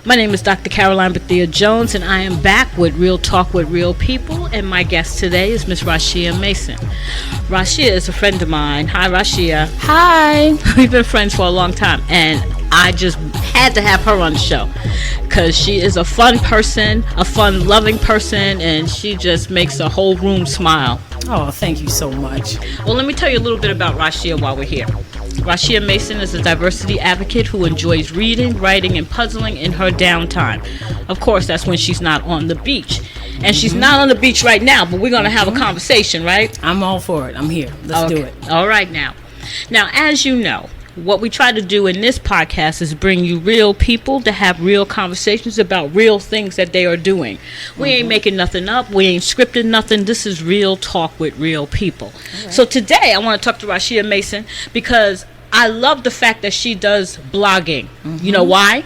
My name is Dr. Caroline Bethea-Jones, and I am back with Real Talk with Real People, and my guest today is Miss Rashia Mason. Rashia is a friend of mine. Hi, Rashia. Hi. We've been friends for a long time, and I just had to have her on the show because she is a fun person, a fun, loving person, and she just makes the whole room smile. Oh, thank you so much. Well, let me tell you a little bit about Rashia while we're here. Rashia Mason is a diversity advocate who enjoys reading, writing, and puzzling in her downtime. Of course, that's when she's not on the beach. And she's not on the beach right now, but we're going to have a conversation, right? I'm all for it. I'm here. Let's do it. All right now. Now, as you know, what we try to do in this podcast is bring you real people to have real conversations about real things that they are doing. We ain't making nothing up. We ain't scripting nothing. This is real talk with real people. Right. So today I want to talk to Rashia Mason because I love the fact that she does blogging. You know why?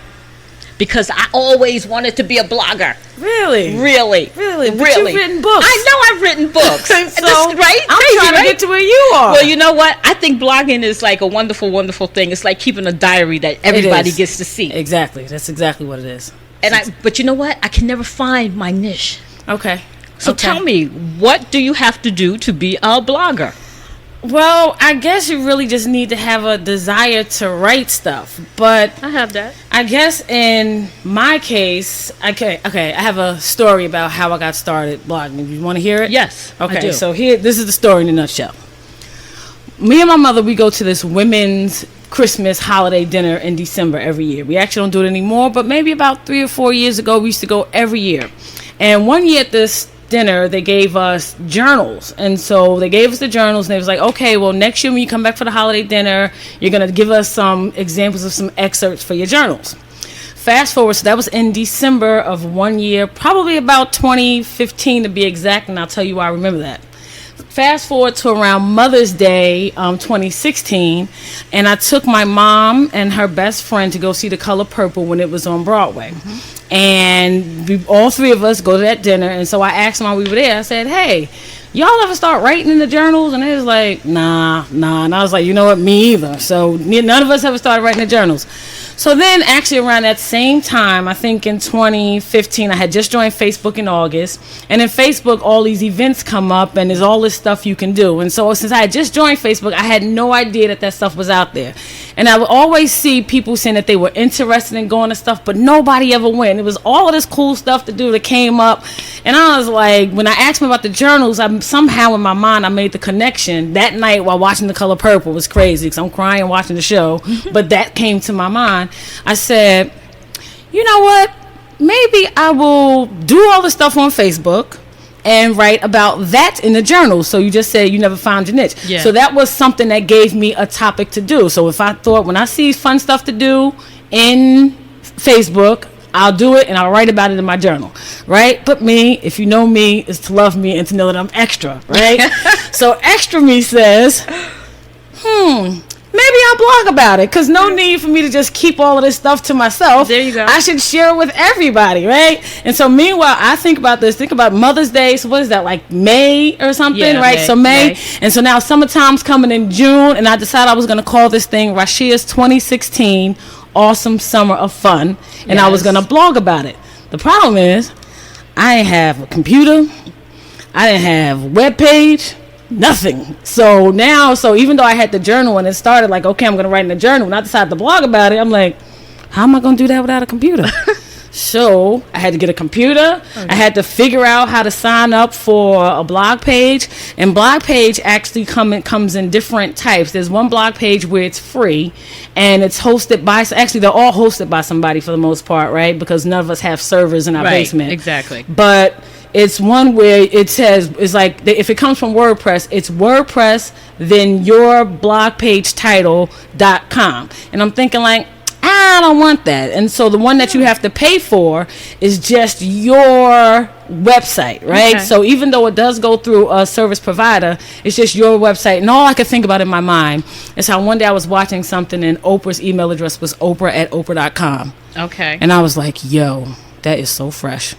Because I always wanted to be a blogger. Really? Really? Really? But really? You've written books. I know I've written books. So, right? I'm Crazy, trying to get to where you are. Well, you know what? I think blogging is like a wonderful, wonderful thing. It's like keeping a diary that everybody gets to see. Exactly. That's exactly what it is. But you know what? I can never find my niche. Okay. So tell me, what do you have to do to be a blogger? Well, I guess you really just need to have a desire to write stuff. But I have that. I guess in my case, okay, I have a story about how I got started blogging. You want to hear it? Yes. Okay, I do. So this is the story in a nutshell. Me and my mother, we go to this women's Christmas holiday dinner in December every year. We actually don't do it anymore, but maybe about 3 or 4 years ago, we used to go every year. And one year at this dinner, they gave us journals, and so they gave us the journals, and they was like, okay, well, next year when you come back for the holiday dinner, you're going to give us some examples of some excerpts for your journals. Fast forward, so that was in December of one year, probably about 2015 to be exact, and I'll tell you why I remember that. Fast forward to around Mother's Day 2016, and I took my mom and her best friend to go see The Color Purple when it was on Broadway. And all three of us go to that dinner, and so I asked them while we were there, I said, hey, y'all ever start writing in the journals? And they was like, nah. And I was like, you know what, me either. So none of us ever started writing the journals. So then actually around that same time, I think in 2015, I had just joined Facebook in August. And in Facebook, all these events come up and there's all this stuff you can do. And so since I had just joined Facebook, I had no idea that stuff was out there. And I would always see people saying that they were interested in going to stuff, but nobody ever went. It was all of this cool stuff to do that came up. And I was like, when I asked them about the journals, somehow in my mind, I made the connection that night while watching The Color Purple. It was crazy because I'm crying watching the show. But that came to my mind. I said, you know what? Maybe I will do all the stuff on Facebook and write about that in the journal. So you just said you never found your niche. Yeah. So that was something that gave me a topic to do. So if I thought when I see fun stuff to do in Facebook, I'll do it and I'll write about it in my journal, right? But me, if you know me, is to love me and to know that I'm extra, right? So extra me says, maybe I'll blog about it, because no need for me to just keep all of this stuff to myself. There you go. I should share it with everybody, right? And so meanwhile, I think about Mother's Day. So what is that, like May or something, right? So May. And so now summertime's coming in June, and I decided I was going to call this thing Rashia's 2016 Awesome Summer of Fun, and I was going to blog about it. The problem is I didn't have a computer. I didn't have a web page. Nothing. So even though I had the journal and it started like, okay, I'm going to write in the journal, when I decided to blog about it, I'm like, how am I going to do that without a computer? So I had to get a computer. Okay. I had to figure out how to sign up for a blog page. And blog page actually comes in different types. There's one blog page where it's free, and it's hosted by, actually they're all hosted by somebody for the most part, right? Because none of us have servers in our basement. Exactly. But it's one where it says, it's like, if it comes from WordPress, it's WordPress, then your blog page title.com. And I'm thinking like, I don't want that. And so the one that you have to pay for is just your website, right? Okay. So even though it does go through a service provider, it's just your website. And all I could think about in my mind is how one day I was watching something and Oprah's email address was oprah@oprah.com. Okay. And I was like, yo, that is so fresh.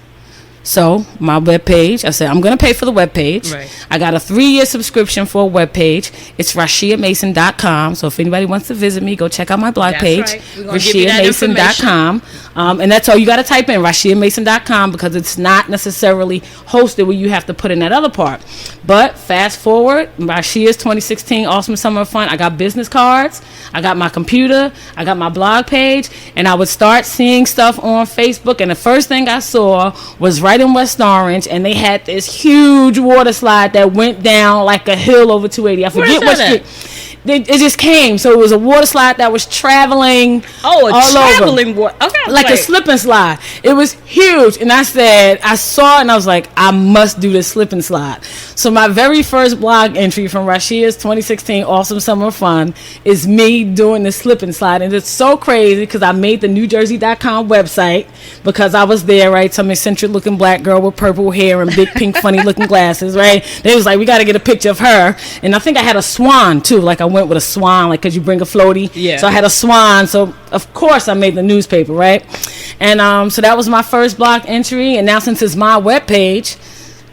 So my webpage, I said, I'm going to pay for the webpage. Right. I got a 3-year subscription for a webpage. It's RashiaMason.com. So if anybody wants to visit me, go check out my blog page. Right. RashiaMason.com. And that's all you got to type in, RashiaMason.com, because it's not necessarily hosted where you have to put in that other part. But fast forward, Rashia's 2016 Awesome Summer of Fun. I got business cards. I got my computer. I got my blog page. And I would start seeing stuff on Facebook. And the first thing I saw was right in West Orange, and they had this huge water slide that went down like a hill over 280. I forget what street. It just came. So it was a water slide that was traveling all traveling over. Okay, like a slip and slide. It was huge. And I saw it and I was like, I must do this slip and slide. So my very first blog entry from Rashia's 2016 Awesome Summer Fun is me doing the slip and slide. And it's so crazy because I made the NewJersey.com website because I was there, right? Some eccentric looking black girl with purple hair and big pink funny looking glasses, right? They was like, we got to get a picture of her. And I think I had a swan too. Like I went with a swan, like, because you bring a floaty. Yeah. So I had a swan. So of course I made the newspaper, right? And so that was my first blog entry. And now since it's my webpage,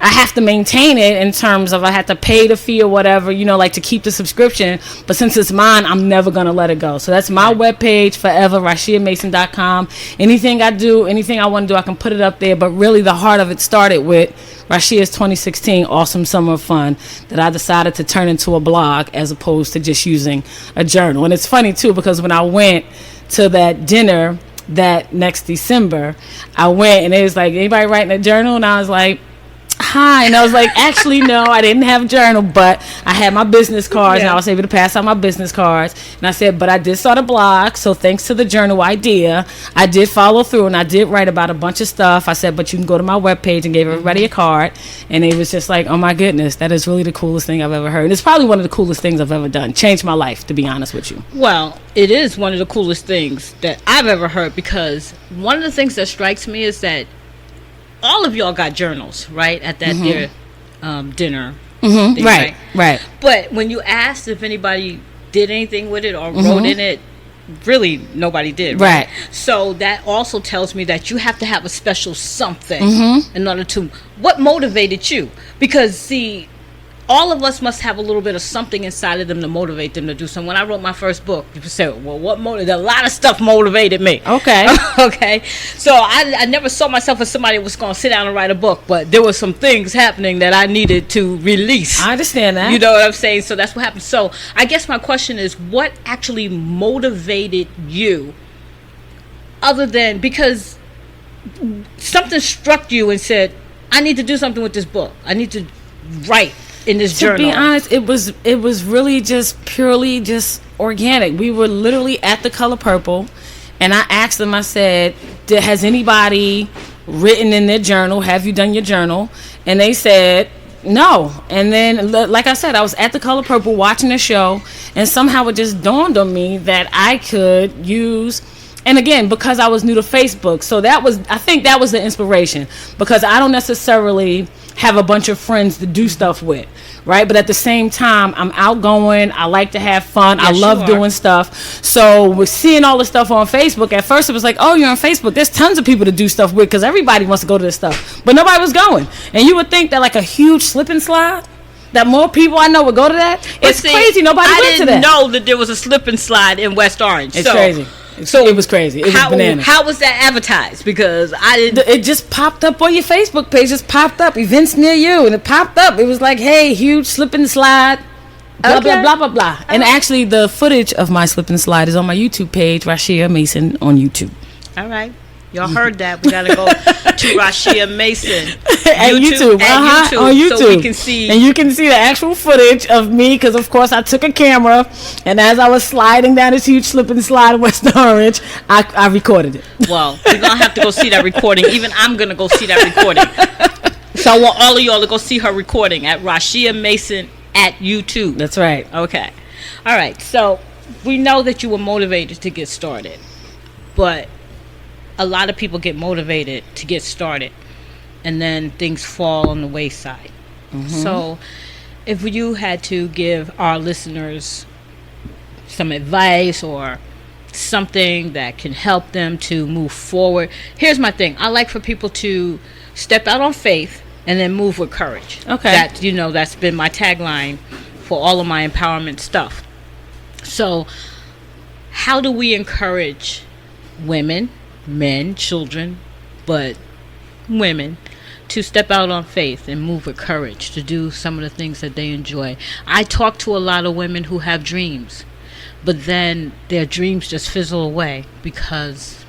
I have to maintain it in terms of I have to pay the fee or whatever, like to keep the subscription. But since it's mine, I'm never going to let it go. So that's my webpage forever, RashiaMason.com. Anything I do, anything I want to do, I can put it up there. But really the heart of it started with Rashia's 2016 Awesome Summer of Fun that I decided to turn into a blog as opposed to just using a journal. And it's funny, too, because when I went to that dinner that next December, I went and it was like, anybody writing a journal? And I was like, hi. And I was like, actually, no, I didn't have a journal, but I had my business cards and I was able to pass out my business cards. And I said, but I did start a blog. So thanks to the journal idea, I did follow through and I did write about a bunch of stuff. I said, but you can go to my webpage, and gave everybody a card. And it was just like, oh my goodness, that is really the coolest thing I've ever heard. And it's probably one of the coolest things I've ever done. Changed my life, to be honest with you. Well, it is one of the coolest things that I've ever heard, because one of the things that strikes me is that all of y'all got journals, right? At that dinner. Thing, right. But when you asked if anybody did anything with it or wrote in it, really nobody did, right? So that also tells me that you have to have a special something in order to... What motivated you? Because, see, all of us must have a little bit of something inside of them to motivate them to do something. When I wrote my first book, people said, well, what motivated? A lot of stuff motivated me. Okay. Okay. So I never saw myself as somebody who was going to sit down and write a book, but there were some things happening that I needed to release. I understand that. You know what I'm saying? So that's what happened. So I guess my question is, what actually motivated you, other than because something struck you and said, I need to do something with this book. I need to write in this journal. To be honest, it was really just purely just organic. We were literally at the Color Purple, and I asked them, I said, has anybody written in their journal? Have you done your journal? And they said no. And then, like I said, I was at the Color Purple watching the show, and somehow it just dawned on me that I could use... And again, because I was new to Facebook, so I think that was the inspiration, because I don't necessarily have a bunch of friends to do stuff with, right? But at the same time, I'm outgoing. I like to have fun. Yes, I love doing stuff. So with seeing all the stuff on Facebook, at first it was like, oh, you're on Facebook. There's tons of people to do stuff with, because everybody wants to go to this stuff. But nobody was going. And you would think that like a huge slip and slide, that more people I know would go to that. It's crazy. Nobody went to that. I didn't know that there was a slip and slide in West Orange. It's crazy. So it was crazy. It was bananas. How was that advertised? Because I didn't... It just popped up on your Facebook page. Just popped up. Events near you. And it popped up. It was like, hey, huge slip and slide. Blah, blah, blah, blah, blah. And actually, the footage of my slip and slide is on my YouTube page, Rashia Mason on YouTube. All right. Y'all heard that. We got to go to Rashia Mason. At YouTube. On YouTube. So we can see. And you can see the actual footage of me, because, of course, I took a camera. And as I was sliding down this huge slip and slide in West Orange, I recorded it. Well, we're going to have to go see that recording. Even I'm going to go see that recording. So I want all of y'all to go see her recording at Rashia Mason at YouTube. That's right. Okay. All right. So we know that you were motivated to get started. But a lot of people get motivated to get started, and then things fall on the wayside. So if you had to give our listeners some advice or something that can help them to move forward. Here's my thing. I like for people to step out on faith and then move with courage. Okay. That's been my tagline for all of my empowerment stuff. So how do we encourage women, men, children, but women to step out on faith and move with courage to do some of the things that they enjoy? I talk to a lot of women who have dreams, but then their dreams just fizzle away because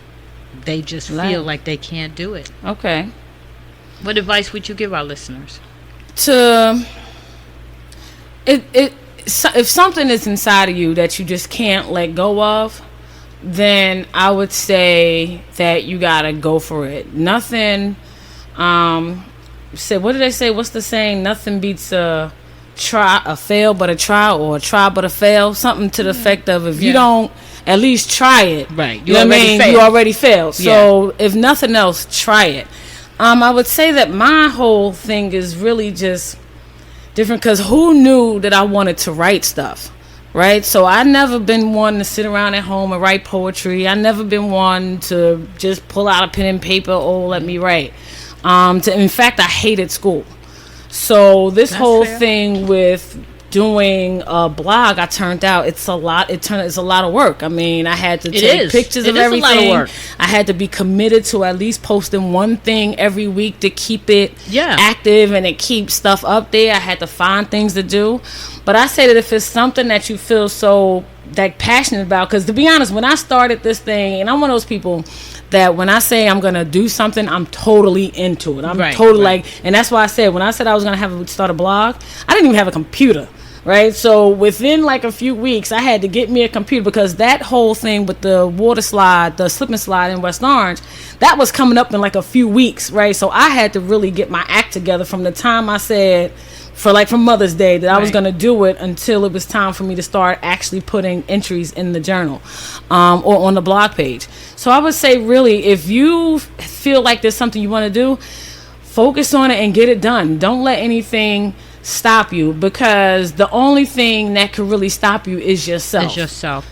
they just feel like they can't do it. Okay. What advice would you give our listeners? If something is inside of you that you just can't let go of, then I would say that you gotta go for it. Nothing. What did they say? What's the saying? Nothing beats a fail but a try, or a try but a fail. Something to the effect of, if you don't at least try it, right? You already failed. So if nothing else, try it. I would say that my whole thing is really just different, because who knew that I wanted to write stuff, right? So I never been one to sit around at home and write poetry. I never been one to just pull out a pen and paper, let me write. In fact, I hated school. So this whole thing with doing a blog, it's a lot of work. I mean, I had to take pictures of everything. It is a lot of work. I had to be committed to at least posting one thing every week to keep it active and to keep stuff up there. I had to find things to do. But I say that if it's something that you feel so passionate about, because to be honest, when I started this thing, and I'm one of those people that when I say I'm gonna do something, I'm totally into it. I'm totally and that's why I said, when I said I was gonna start a blog, I didn't even have a computer. Right, so within like a few weeks, I had to get me a computer, because that whole thing with the water slide, the slip and slide in West Orange, that was coming up in like a few weeks, right? So I had to really get my act together from the time I said for Mother's Day that I was going to do it until it was time for me to start actually putting entries in the journal or on the blog page. So I would say, really, if you feel like there's something you want to do, focus on it and get it done. Don't let anything stop you, because the only thing that could really stop you is yourself.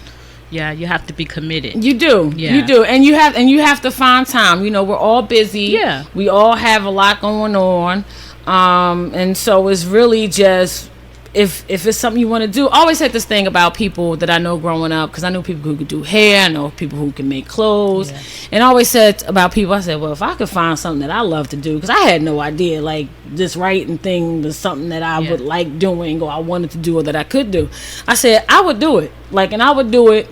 Yeah, you have to be committed. You do. And you have to find time. We're all busy. We all have a lot going on. And so it's really just, if it's something you want to do. I always had this thing about people that I know growing up, because I knew people who could do hair, I know people who can make clothes, and I always said about people, I said, well, if I could find something that I love to do, because I had no idea like this writing thing was something that I would like doing, or I wanted to do, or that I could do. I said I would do it, and I would do it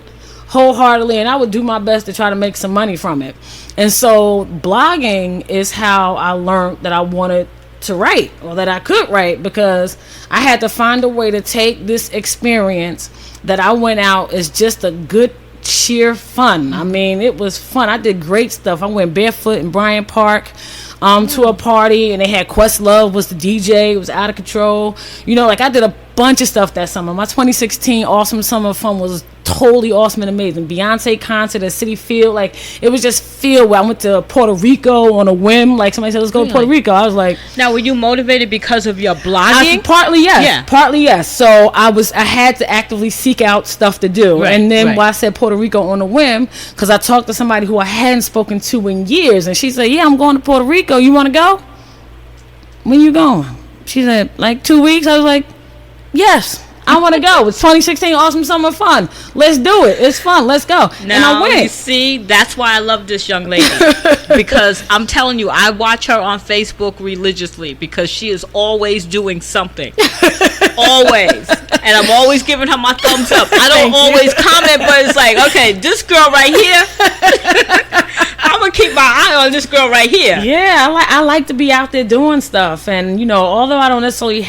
wholeheartedly, and I would do my best to try to make some money from it. And so blogging is how I learned that I wanted to write, or that I could write, because I had to find a way to take this experience that I went out as just a good sheer fun. I mean, it was fun. I did great stuff. I went barefoot in Bryant Park to a party, and they had Questlove was the DJ. It was out of control. I did a bunch of stuff that summer. My 2016 Awesome Summer Fun was totally awesome and amazing. Beyonce concert at Citi Field, it was just feel well. I went to Puerto Rico on a whim. Somebody said, let's go to Puerto Rico. I was like, now, were you motivated because of your blogging? Partly yes. So I had to actively seek out stuff to do. And then why I said Puerto Rico on a whim, because I talked to somebody who I hadn't spoken to in years, and she said, yeah, I'm going to Puerto Rico. You want to go? When you going? She said, 2 weeks. I was like, yes, I want to go. It's 2016 Awesome Summer Fun. Let's do it. It's fun. Let's go. Now, and I went. You see, that's why I love this young lady. Because I'm telling you, I watch her on Facebook religiously, because she is always doing something. Always. And I'm always giving her my thumbs up. I don't always comment, but it's like, okay, this girl right here, I'm going to keep my eye on this girl right here. Yeah, I like to be out there doing stuff. And, although I don't necessarily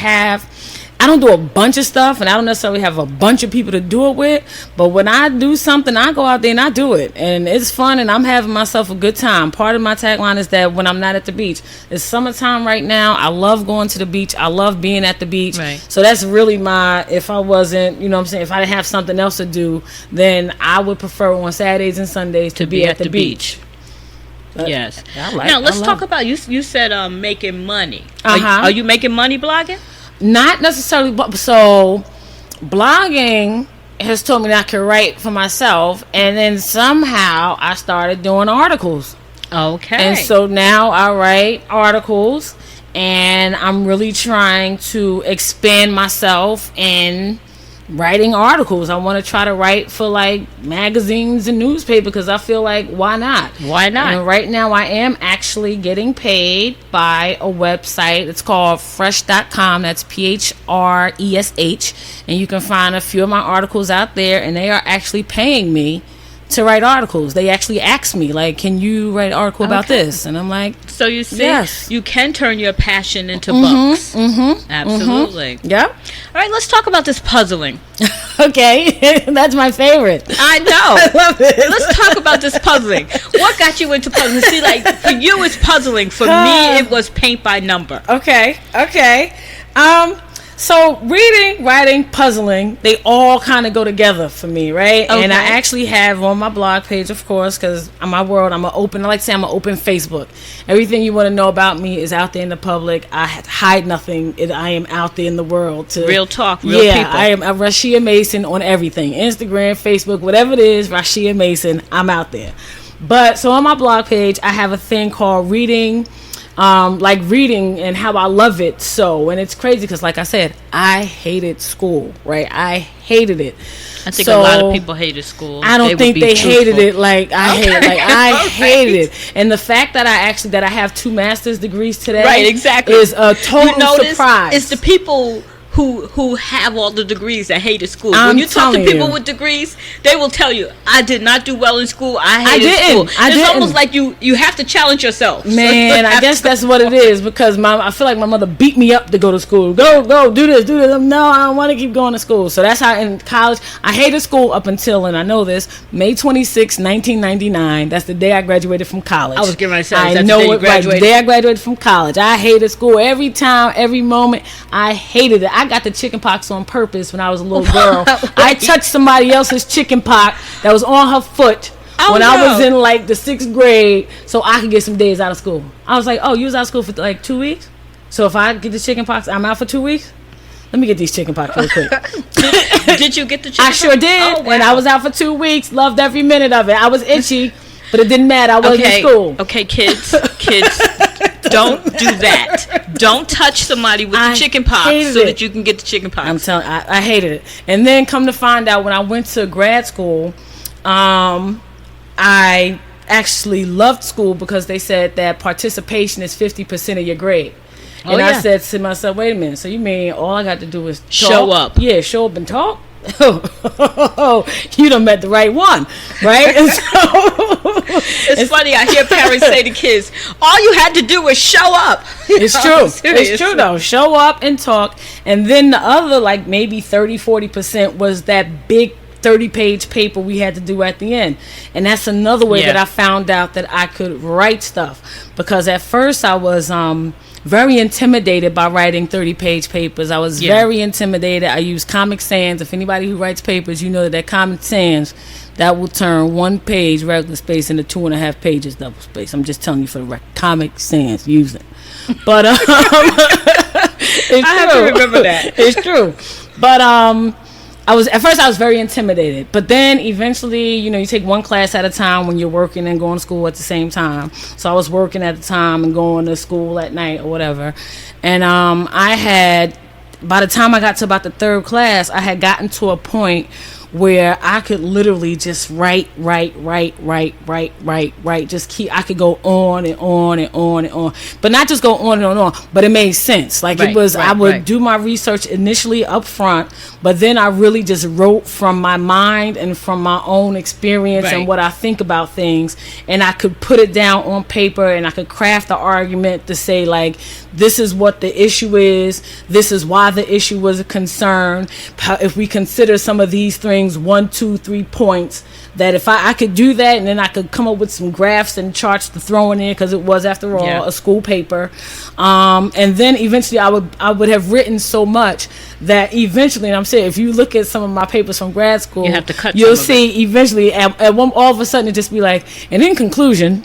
I don't do a bunch of stuff, and I don't necessarily have a bunch of people to do it with, but when I do something, I go out there and I do it, and it's fun, and I'm having myself a good time. Part of my tagline is that when I'm not at the beach, it's summertime right now. I love going to the beach. I love being at the beach. So that's really if I wasn't, if I didn't have something else to do, then I would prefer on Saturdays and Sundays to be at the beach. Yes. Now let's talk about, you said making money. Are you making money blogging? Not necessarily, so blogging has told me that I could write for myself, and then somehow I started doing articles. Okay. And so now I write articles, and I'm really trying to expand myself in writing articles. I want to try to write for like magazines and newspapers because I feel like why not? Why not? And right now I am actually getting paid by a website. It's called fresh.com. That's PHRESH. And you can find a few of my articles out there, and they are actually paying me to write articles. They actually asked me, like, can you write an article about this? And I'm like, so you see, yes. You can turn your passion into books. Absolutely. Yep. All right, let's talk about this puzzling. Okay. That's my favorite. I know. I love it. Let's talk about this puzzling. What got you into puzzling? See, like, for you it's puzzling. For me, it was paint by number. Okay. So reading, writing, puzzling, they all kind of go together for me, right? Okay. And I actually have on my blog page, of course, because in my world, I like to say I'm an open Facebook. Everything you want to know about me is out there in the public. I hide nothing. I am out there in the world. Real talk, real people. I am a Rashia Mason on everything. Instagram, Facebook, whatever it is, Rashia Mason, I'm out there. But so on my blog page, I have a thing called reading, like reading and how I love it. So, and it's crazy because, like I said, I hated school, right? I hated it. I think a lot of people hated school. I don't think they hated it like I hated. Like I hated it. And the fact that I have 2 master's degrees today, right? Exactly, is a total surprise. It's the people who have all the degrees that hated school. I'm when you talk to people you. with degrees, they will tell you, I did not do well in school. I hated school. It's almost like you have to challenge yourself. Man, I guess that's what it is, because I feel like my mother beat me up to go to school. Go, do this. No, I don't want to keep going to school. So that's how in college, I hated school up until, and I know this, May 26, 1999. That's the day I graduated from college. I was getting ready to say, I know it right. The day I graduated from college. I hated school every time, every moment. I hated it. I got the chicken pox on purpose when I was a little girl. I touched somebody else's chicken pox that was on her foot when I was in like the 6th grade, so I could get some days out of school. I was like, oh, you was out of school for like 2 weeks? So if I get the chicken pox, I'm out for 2 weeks? Let me get these chicken pox real quick. Did you get the chicken pox? I sure did. Oh, wow. And I was out for 2 weeks. Loved every minute of it. I was itchy, but it didn't matter. I wasn't in school. Okay, kids. Don't do that. Don't touch somebody with the chicken pox so that you can get the chicken pox. I'm telling you, I hated it. And then come to find out, when I went to grad school, I actually loved school because they said that participation is 50% of your grade. And I said to myself, wait a minute, so you mean all I got to do is talk? Show up? Yeah, show up and talk? You done met the right one, right? And so, it's funny, I hear parents say to kids, all you had to do was show up. It's true. It's true though. Show up and talk. And then the other, like maybe 30-40% was that big 30-page paper we had to do at the end. And that's another way that I found out that I could write stuff, because at first I was very intimidated by writing 30-page papers. I was very intimidated. I use Comic Sans. If anybody who writes papers, you know that Comic Sans, that will turn 1 page regular space into 2.5 pages double space. I'm just telling you for the record. Comic Sans, use it. But it's true. I have to remember that. It's true. But at first I was very intimidated, but then eventually, you take one class at a time when you're working and going to school at the same time. So I was working at the time and going to school at night or whatever. And by the time I got to about the 3rd class, I had gotten to a point where I could literally just write. Just I could go on and on and on and on, but not just go on and on, but it made sense. Like I would do my research initially up front, but then I really just wrote from my mind and from my own experience and what I think about things, and I could put it down on paper, and I could craft the argument to say, like, this is what the issue is, this is why the issue was a concern. If we consider some of these things, 1, 2, 3 points, that if I could do that, and then I could come up with some graphs and charts to throw in there, because it was, after all, a school paper. And then eventually I would have written so much that eventually, and I'm saying, if you look at some of my papers from grad school, you have to cut you'll see eventually at one, all of a sudden it just be like, and in conclusion,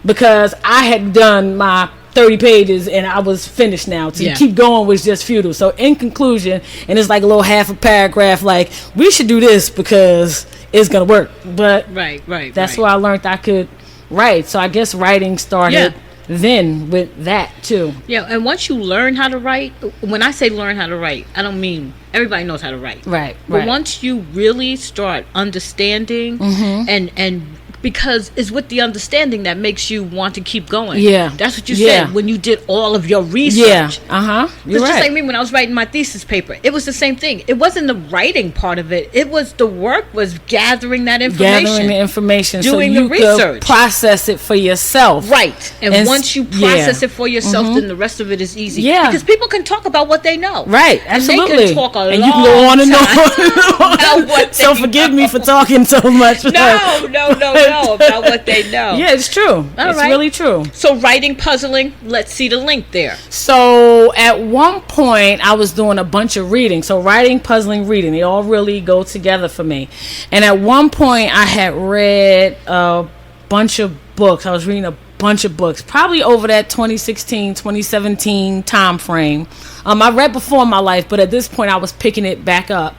because I had done my 30 pages and I was finished now. To keep going was just futile. So in conclusion, and it's like a little half a paragraph, like, we should do this because it's gonna work. But that's where I learned I could write. So I guess writing started then with that too. Yeah, and once you learn how to write, when I say learn how to write, I don't mean everybody knows how to write. But once you really start understanding and because it's with the understanding that makes you want to keep going. Yeah. That's what you said when you did all of your research. Yeah. You're right. Just like me when I was writing my thesis paper. It was the same thing. It wasn't the writing part of it. It was the work was gathering that information. Doing the research. Could process it for yourself. Right. And once you process it for yourself, then the rest of it is easy. Yeah. Because people can talk about what they know. Right. Absolutely. And they can talk a long you can go on and on. About what so forgive me for talking so much. No. About what they know. Yeah, it's true. It's really true. So writing, puzzling, let's see the link there. So at one point I was doing a bunch of reading. So writing, puzzling, reading, they all really go together for me. And at one point I had read a bunch of books. I was reading a bunch of books, probably over that 2016, 2017 time frame. I read before in my life, but at this point I was picking it back up.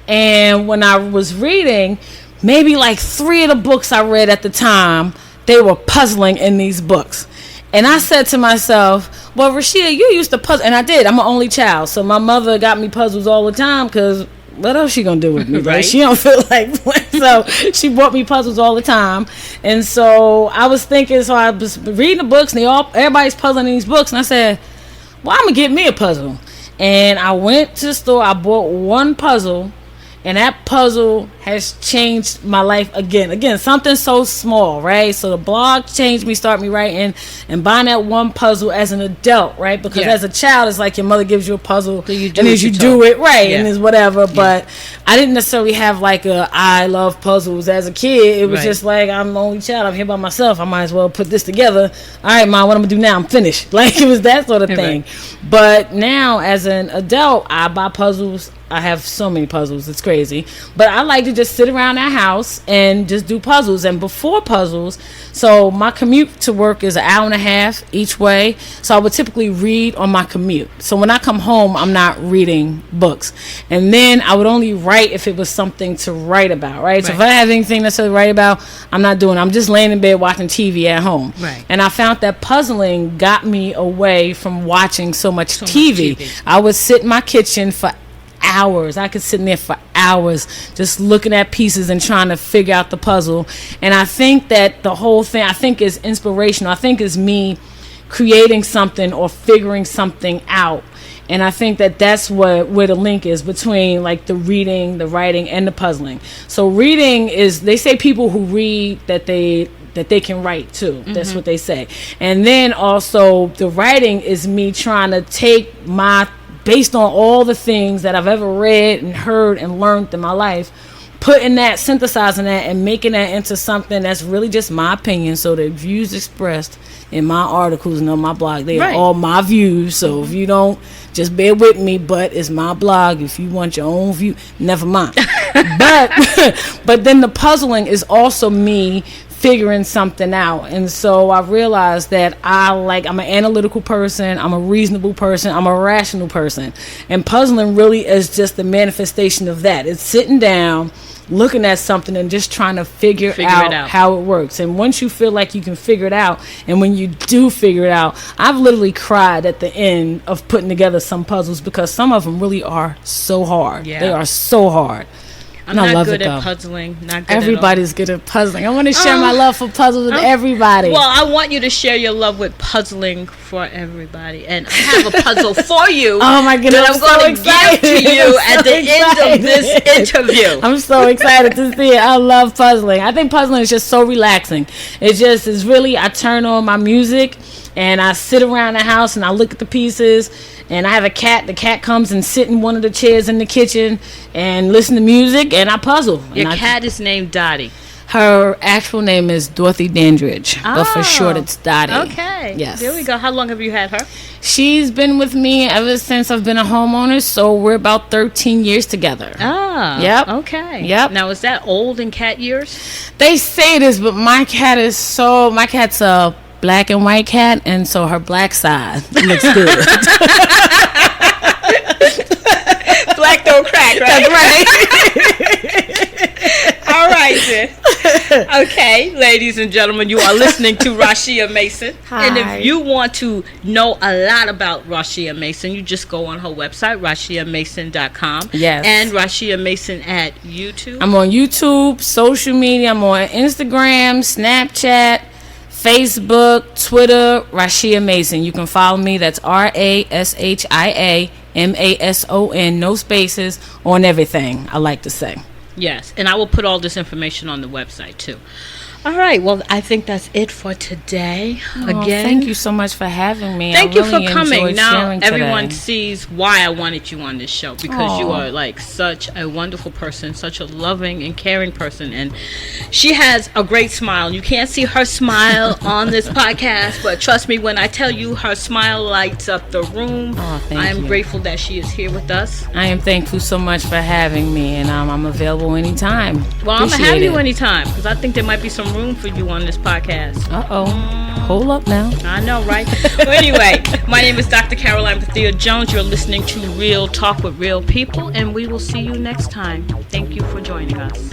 And when I was reading, maybe like 3 of the books I read at the time, they were puzzling in these books. And I said to myself, well, Rashia, you used to puzzle. And I did. I'm an only child. So my mother got me puzzles all the time because what else she going to do with me? Right? She don't feel like playing. So she bought me puzzles all the time. And so I was thinking, so I was reading the books and everybody's puzzling in these books. And I said, well, I'm going to get me a puzzle. And I went to the store. I bought one puzzle. And that puzzle has changed my life again. Something so small, right? So the blog changed me, started me writing, and buying that one puzzle as an adult, right? Because as a child, it's like your mother gives you a puzzle, so you do it, right? And it's whatever. But I didn't necessarily have like I love puzzles as a kid. It was just like, I'm the only child. I'm here by myself. I might as well put this together. All right, Mom, what I'm going to do now? I'm finished. Like, it was that sort of thing. But now, as an adult, I buy puzzles. I have so many puzzles. It's crazy. But I like to just sit around our house and just do puzzles. And before puzzles, so my commute to work is an hour and a half each way. So I would typically read on my commute. So when I come home, I'm not reading books. And then I would only write if it was something to write about, right? So if I have anything to write about, I'm not doing it. I'm just laying in bed watching TV at home. Right. And I found that puzzling got me away from watching so much TV. I would sit in my kitchen for hours. I could sit in there for hours just looking at pieces and trying to figure out the puzzle. And I think that the whole thing, I think, is inspirational. I think is me creating something or figuring something out. And I think that that's where the link is between like the reading, the writing, and the puzzling. So reading is, they say people who read that they can write too. That's what they say. And then also the writing is me trying to take based on all the things that I've ever read and heard and learned in my life, synthesizing that and making that into something that's really just my opinion. So the views expressed in my articles and on my blog, they are all my views. So if you don't, just bear with me, but it's my blog. If you want your own view, never mind. but then the puzzling is also me figuring something out. And so I realized that I'm an analytical person, I'm a reasonable person, I'm a rational person, and puzzling really is just the manifestation of that. It's sitting down, looking at something and just trying to figure out how it works. And once you feel like you can figure it out, and when you do figure it out, I've literally cried at the end of putting together some puzzles because some of them really are so hard. They are so hard. I'm not good at puzzling. Everybody's good at puzzling. I want to share my love for puzzles with everybody. Well, I want you to share your love with puzzling for everybody. And I have a puzzle for you. Oh my goodness, I'm going to give to you at the end of this interview. I'm so excited to see it. I love puzzling. I think puzzling is just so relaxing. It's really, I turn on my music and I sit around the house and I look at the pieces. And I have a cat. The cat comes and sit in one of the chairs in the kitchen and listen to music, and I puzzle. Your cat is named Dottie. Her actual name is Dorothy Dandridge, but for short it's Dottie. Okay. Yes. There we go. How long have you had her? She's been with me ever since I've been a homeowner, so we're about 13 years together. Ah. Yep. Okay. Yep. Now, is that old in cat years? They say this, but my cat's a black and white cat, and so her black side looks good. Black don't crack, right? That's right. All right, then. Okay, ladies and gentlemen, you are listening to Rashia Mason. Hi. And if you want to know a lot about Rashia Mason, you just go on her website, RashiaMason.com. Yes. And Rashia Mason at YouTube. I'm on YouTube, social media. I'm on Instagram, Snapchat, Facebook, Twitter, Rashia Mason. You can follow me. That's RASHIA MASON, no spaces, on everything, I like to say. Yes, and I will put all this information on the website too. All right, well, I think that's it for today. Again, thank you so much for having me. Thank you for coming. Now sharing everyone today. sees why I wanted you on this show, because you are like such a wonderful person, such a loving and caring person, and she has a great smile. You can't see her smile on this podcast, but trust me when I tell you, her smile lights up the room. I am grateful that she is here with us. I am thankful so much for having me, and I'm available anytime. Well, I'm gonna have you anytime, because I think there might be some room for you on this podcast. Hold up now. I know, right? Well, anyway, my name is Dr. Caroline Bethea-Jones. You're listening to Real Talk with Real People, and we will see you next time. Thank you for joining us.